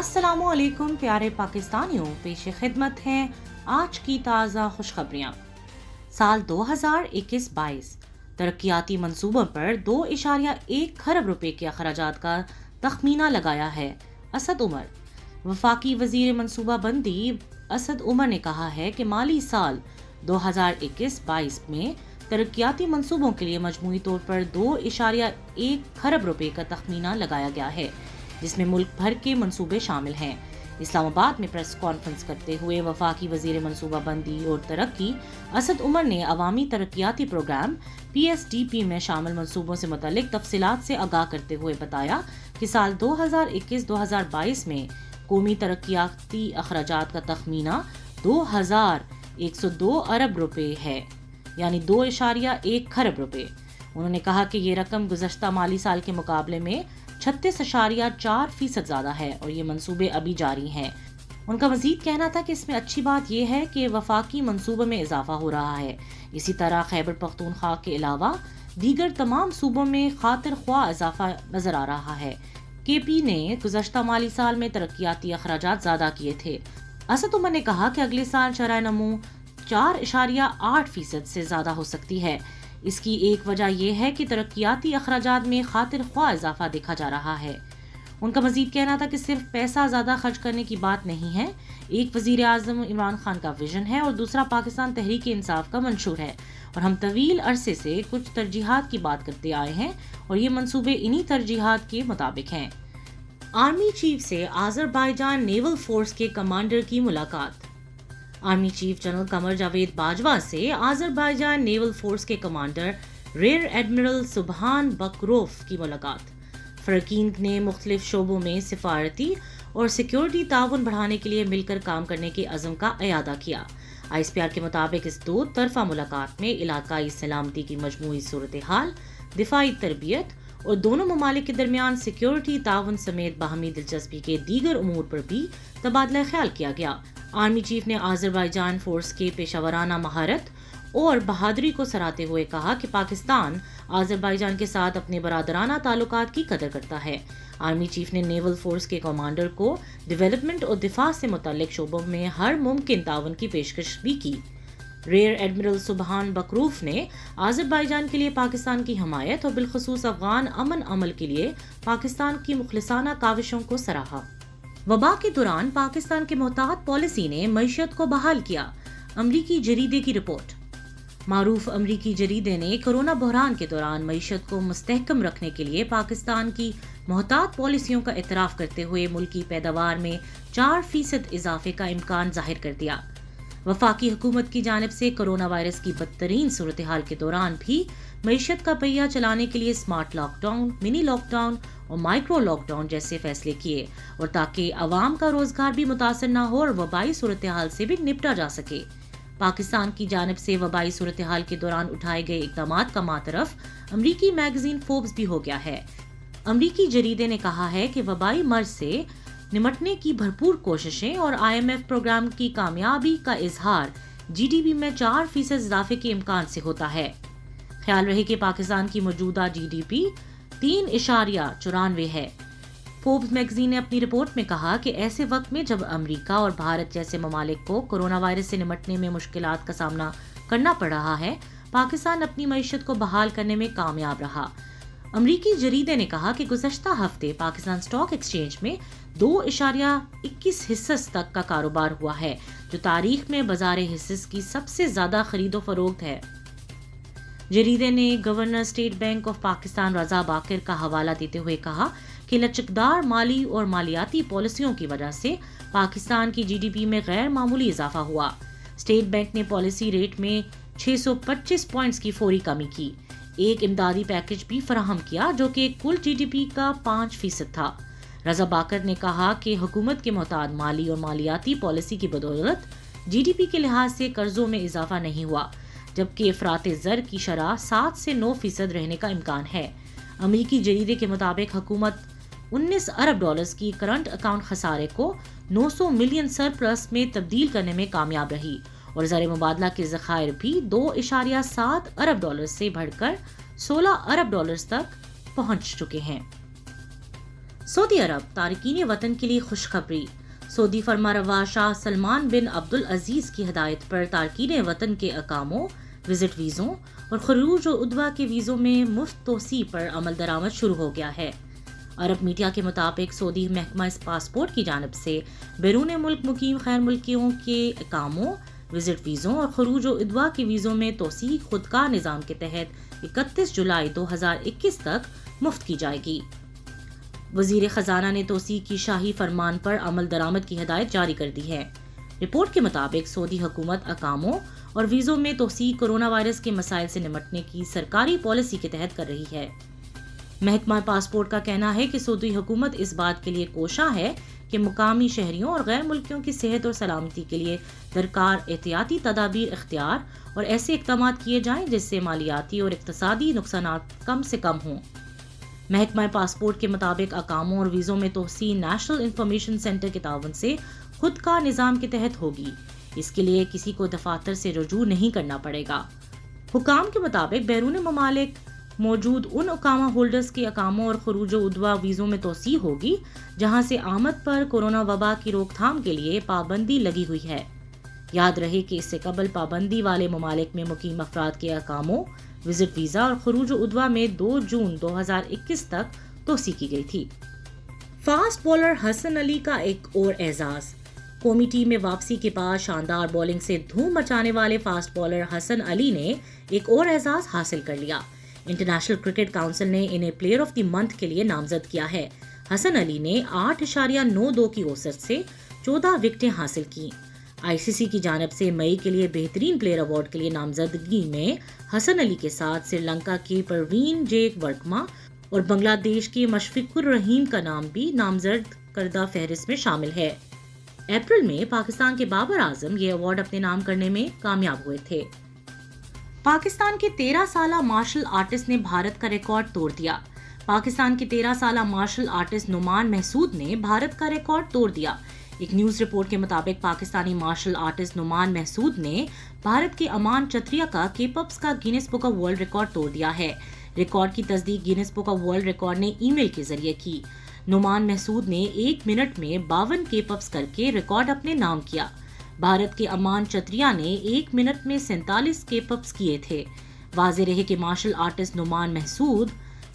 अस्सलामु अलैकुम प्यारे पाकिस्तानियों, पेश खिदमत हैं आज की ताज़ा खुशखबरियाँ। साल 2021-22 तरक्याती मंसूबों पर 2.1 खरब रुपए के अखराजात का तखमीना लगाया है। असद उमर वफाकी वजीर मनसूबाबंदी असद उमर ने कहा है कि माली साल 2021-22 में तरक्याती मंसूबों के लिए मजमूई तौर पर 2.1 खरब रुपए का तखमीना लगाया गया है, जिसमें मुल्क भर के मंसूबे शामिल हैं। इस्लामाबाद में प्रेस कॉन्फ्रेंस करते हुए वफाकी वजीर मनसूबाबंदी और तरक्की असद उमर ने अवामी तरक्याती प्रोग्राम PSDP में शामिल मंसूबों से मुतल्लिक तफसीलात से आगाह करते हुए बताया कि साल 2021-2022 में कौमी तरक्याती अखराजात का तखमीना 2102 अरब रुपए है, यानी 2.1 खरब रुपए। उन्होंने कहा कि ये रकम गुज़श्ता माली साल के मुकाबले में 36.4% ज़्यादा है और ये मंसूबे अभी जारी हैं। उनका मजीद कहना था कि इसमें अच्छी बात यह है कि वफाकी मंसूबों में इजाफा हो रहा है। इसी तरह खैबर पख्तूनख्वा के अलावा दीगर तमाम सूबों में खातिर ख्वाह इजाफा नजर आ रहा है। KP ने गुज़श्ता माली साल में तरक्याती अखराजात ज़्यादा किए थे। असद उमर ने कहा कि अगले साल शरह नमू 4.8% से ज़्यादा हो सकती है। इसकी एक वजह यह है कि तरक्याती अखराजात में खातिर ख्वाह इजाफा देखा जा रहा है। उनका मजीद कहना था कि सिर्फ पैसा ज़्यादा खर्च करने की बात नहीं है। एक वज़ीर आज़म इमरान खान का विजन है और दूसरा पाकिस्तान तहरीक इंसाफ का मंशूर है, और हम तवील अरसे से कुछ तरजीहात की बात करते आए हैं और ये मंसूबे इन्हीं तरजीहात के मुताबिक हैं। आर्मी चीफ से आज़रबाईजान नेवल फोर्स के कमांडर की मुलाकात। Army chief general Qamar Javed Bajwa से आज़रबाईजान नेवल फोर्स के कमांडर रेयर एडमिरल सुबहान बकरोफ की मुलाकात। फ़रकीन ने मुख्तलिफ शोबों में सिफारती और सिक्योरिटी ताउन बढ़ाने के लिए मिलकर काम करने के अज़म का इयादा किया। ISPR के मुताबिक इस दो तरफा मुलाकात में इलाकाई सलामती की मजमूई सूरत हाल, दिफाई तरबियत और दोनों ममालिक के दरमियान सिक्योरिटी ताउन समेत बाहमी दिलचस्पी के दीगर उमूर पर भी तबादला ख्याल किया गया। आर्मी चीफ ने आज़रबाईजान फोर्स के पेशावराना महारत और बहादुरी को सराहते हुए कहा कि पाकिस्तान आज़रबाईजान के साथ अपने बरादराना ताल्लुकात की कदर करता है। आर्मी चीफ ने नेवल फोर्स के कमांडर को डेवलपमेंट और दिफा से मुतल्लिक शोबों में हर मुमकिन ताउन की पेशकश भी की। रेयर एडमिरल सुबहान बकरूफ ने आज़रबाईजान के लिए पाकिस्तान की हमायत और बिलखुसूस अफगान अमन अमल के लिए पाकिस्तान की मुखलिसाना काविशों को सराहा। वबा के दौरान पाकिस्तान के मोहतात पॉलिसी ने मईशत को बहाल किया। अमरीकी जरीदे की रिपोर्ट। मारूफ अमरीकी जरीदे ने कोरोना बहरान के दौरान मईशत को मुस्तहकम रखने के लिए पाकिस्तान की मोहतात पॉलिसियों का एतराफ़ करते हुए मुल्की पैदावार में 4% इजाफे का इम्कान जाहिर कर दिया। वफाकी हुकूमत की जानिब से कोरोना वायरस की बदतरीन सूरत हाल के दौरान भी मईशत का पहिया चलाने के लिए स्मार्ट लॉकडाउन, मिनी लॉकडाउन और माइक्रो लॉकडाउन जैसे फैसले किए, और ताकि अवाम का रोजगार भी मुतासर न हो और वबाई सूरत हाल से भी निपटा जा सके। पाकिस्तान की जानिब से वबाई सूरत हाल के दौरान उठाए गए इक़दामात का मातरफ अमरीकी मैगजीन फोर्ब्स भी हो गया है। अमरीकी जरीदे ने कहा है कि वबाई मर्ज से निमटने की भरपूर कोशिशें और IMF प्रोग्राम की कामयाबी का इजहार GDP में 4% इजाफे के इम्कान से होता है। ख्याल रहे कि पाकिस्तान की मौजूदा GDP 3.94 है। फोर्ब्स मैगजीन ने अपनी रिपोर्ट में कहा कि ऐसे वक्त में जब अमेरिका और भारत जैसे ममालिक को कोरोना वायरस से निमटने में मुश्किलात का सामना करना पड़ रहा है, पाकिस्तान अपनी मईशत को बहाल करने में कामयाब रहा। अमरीकी जरीदे ने कहा कि गुज़श्ता हफ्ते पाकिस्तान स्टॉक एक्सचेंज में 2.21 हिस्स तक का कारोबार हुआ है, जो तारीख में बाजार हिस्स की सबसे ज्यादा खरीदो फरोख्त है। जरीदे ने governor State Bank of Pakistan Raza Baqir का हवाला देते हुए कहा कि लचकदार माली और मालियाती पॉलिसियों की वजह से पाकिस्तान की GDP में गैर मामूली इजाफा हुआ। स्टेट बैंक ने पॉलिसी रेट में 625 पॉइंट्स की फौरी कमी की। एक इमदादी पैकेज भी फराहम किया जो कि कुल GDP का 5% था। रजा बाकर ने कहा कि हुकूमत के मोहताद माली और मालियाती पॉलिसी की बदौलत GDP के लिहाज से कर्जों में इजाफा नहीं हुआ, जबकि अफरात ज़र की शरह 7 से 9% रहने का इम्कान है। अमरीकी जरीदे के मुताबिक हुकूमत 19 अरब डॉलर्स की करंट अकाउंट खसारे को 900 मिलियन सरप्लस में तब्दील करने में कामयाब रही, और ज़र मुबादला के ज़खायर भी 2.7 अरब डॉलर से बढ़कर 16 अरब डॉलर्स तक पहुंच चुके हैं। سعودی عرب تارکین وطن کے لیے خوشخبری۔ سعودی فرمانروا شاہ سلمان بن عبدالعزیز کی ہدایت پر تارکین وطن کے اقاموں، وزٹ ویزوں اور خروج و عدوہ کے ویزوں میں مفت توسیع پر عمل درآمد شروع ہو گیا ہے۔ عرب میڈیا کے مطابق سعودی محکمہ پاسپورٹ کی جانب سے بیرون ملک مقیم غیر ملکیوں کے اقاموں، وزٹ ویزوں اور خروج و عدوہ کے ویزوں میں توسیع خودکار نظام کے تحت 31 جولائی 2021 تک مفت کی جائے گی۔ وزیر خزانہ نے توسیع کی شاہی فرمان پر عمل درآمد کی ہدایت جاری کر دی ہے۔ رپورٹ کے مطابق سعودی حکومت اقاموں اور ویزوں میں توسیع کورونا وائرس کے مسائل سے نمٹنے کی سرکاری پالیسی کے تحت کر رہی ہے۔ محکمہ پاسپورٹ کا کہنا ہے کہ سعودی حکومت اس بات کے لیے کوشاں ہے کہ مقامی شہریوں اور غیر ملکیوں کی صحت اور سلامتی کے لیے درکار احتیاطی تدابیر اختیار اور ایسے اقدامات کیے جائیں جس سے مالیاتی اور اقتصادی نقصانات کم سے کم ہوں۔ محکمہ پاسپورٹ کے مطابق اقاموں اور ویزوں میں توسیع نیشنل انفارمیشن سینٹر کے تعاون سے خود کار نظام کے تحت ہوگی۔ اس کے لیے کسی کو دفاتر سے رجوع نہیں کرنا پڑے گا۔ حکام کے مطابق بیرون ممالک موجود ان اقامہ ہولڈرز کے اقاموں اور خروج و عدوہ ویزوں میں توسیع ہوگی جہاں سے آمد پر کورونا وبا کی روک تھام کے لیے پابندی لگی ہوئی ہے۔ یاد رہے کہ اس سے قبل پابندی والے ممالک میں مقیم افراد کے اقاموں، وزٹ ویزا اور خروج و عدوہ میں 2 جون 2021 تک توسیع کی گئی تھی۔ فاسٹ بولر حسن علی کا ایک اور اعزاز۔ قومی ٹیم میں واپسی کے بعد شاندار بولنگ سے دھوم مچانے والے فاسٹ بولر حسن علی نے ایک اور اعزاز حاصل کر لیا۔ انٹرنیشنل کرکٹ کونسل نے انہیں پلیئر آف دی منتھ کے لیے نامزد کیا ہے۔ حسن علی نے 8.92 کی اوسط سے 14 وکٹیں حاصل کیں۔ آئی سی سی کی جانب سے مئی کے لیے بہترین پلیئر ایوارڈ کے لیے نامزدگی میں حسن علی کے ساتھ سری لنکا کے پروین جیک ورکما اور بنگلہ دیش کے مشفق الرحیم کا نام بھی نامزد کردہ فہرست میں شامل ہے۔ اپریل میں پاکستان کے بابر اعظم یہ ایوارڈ اپنے نام کرنے میں کامیاب ہوئے تھے۔ پاکستان کے 13 سالہ مارشل آرٹسٹ نے بھارت کا ریکارڈ توڑ دیا۔ پاکستان کے 13 سالہ مارشل آرٹسٹ نعمان محسود نے بھارت کا ریکارڈ توڑ دیا۔ ایک نیوز رپورٹ کے مطابق پاکستانی مارشل آرٹسٹ نعمان محسود نے بھارت کے امان چتریا کا کیپ اپس کا grains book of world record توڑ دیا ہے۔ ریکارڈ کی تصدیق grains book of world record نے ای میل کے ذریعے کی۔ نعمان محسود نے 1 منٹ میں 52 کیپ اپس کر کے ریکارڈ اپنے نام کیا۔ بھارت کے امان چتریا نے 1 منٹ میں 47 کیپ اپس کیے تھے۔ واضح رہے کہ martial artist Nauman Mehsud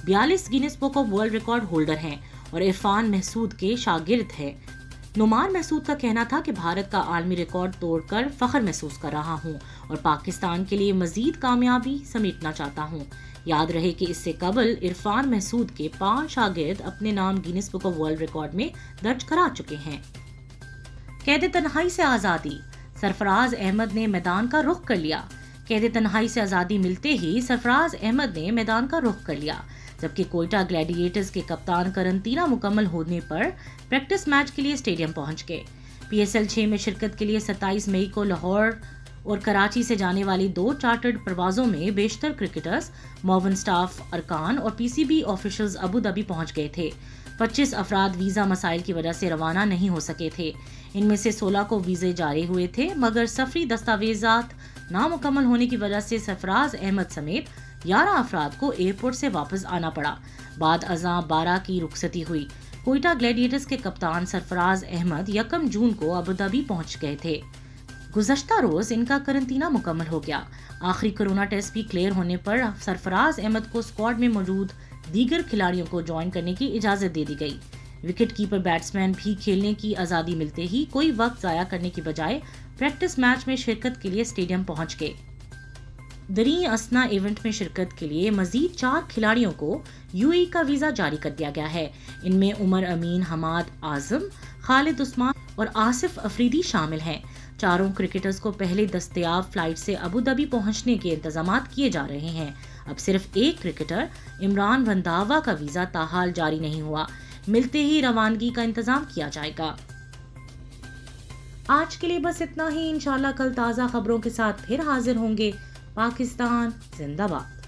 42 Guinness book of world record holder ہیں اور عرفان محسود کے شاگرد ہیں۔ نعمان محسود کا کہنا تھا کہ بھارت کا عالمی ریکارڈ توڑ کر فخر محسوس کر رہا ہوں اور پاکستان کے لیے مزید کامیابی سمیٹنا چاہتا ہوں۔ یاد رہے کہ اس سے قبل عرفان محسود کے 5 شاگرد اپنے نام grains book of world record میں درج کرا چکے ہیں۔ قید تنہائی سے آزادی، سرفراز احمد نے میدان کا رخ کر لیا۔ قید تنہائی سے آزادی ملتے ہی سرفراز احمد نے میدان کا رخ کر لیا، جبکہ کوئٹہ گلیڈیٹرز کے کپتان قرنطینہ مکمل ہونے پر پریکٹس میچ کے لیے اسٹیڈیم پہنچ گئے۔ پی ایس ایل 6 میں شرکت کے لیے 27 مئی کو لاہور اور کراچی سے جانے والی 2 چارٹرڈ پروازوں میں بیشتر کرکٹرز، معاون سٹاف ارکان اور پی سی بی آفیشلز ابوظہبی پہنچ گئے تھے۔ 25 افراد ویزا مسائل کی وجہ سے روانہ نہیں ہو سکے تھے۔ ان میں سے 16 کو ویزے جاری ہوئے تھے، مگر سفری دستاویزات نامکمل ہونے کی وجہ سے سرفراز احمد سمیت 11 افراد کو ایئرپورٹ سے واپس آنا پڑا۔ بعد ازاں 12 کی رخصتی ہوئی۔ کوئٹہ گلیڈیٹرز کے کپتان سرفراز احمد 1 جون کو ابوظہبی پہنچ گئے تھے۔ گزشتہ روز ان کا قرنطینہ مکمل ہو گیا۔ آخری کورونا ٹیسٹ بھی کلیئر ہونے پر سرفراز احمد کو اسکواڈ میں موجود دیگر کھلاڑیوں کو جوائن کرنے کی اجازت دے دی گئی۔ وکٹ کیپر بیٹسمین بھی کھیلنے کی آزادی ملتے ہی کوئی وقت ضائع کرنے کی بجائے پریکٹس میچ میں شرکت کے لیے اسٹیڈیم پہنچ گئے۔ دریں اثنا ایونٹ میں شرکت کے لیے مزید 4 کھلاڑیوں کو یو اے کا ویزا جاری کر دیا گیا ہے۔ ان میں عمر امین، حماد اعظم، خالد عثمان اور آصف افریدی شامل ہیں۔ چاروں کرکٹرز کو پہلے دستیاب فلائٹ سے ابوظہبی پہنچنے کے انتظامات کیے جا رہے ہیں۔ اب صرف ایک کرکٹر عمران رنداوا کا ویزا تاحال جاری نہیں ہوا، ملتے ہی روانگی کا انتظام کیا جائے گا۔ آج کے لیے بس اتنا ہی، انشاءاللہ کل تازہ خبروں کے ساتھ پھر حاضر ہوں گے۔ پاکستان زندہ باد۔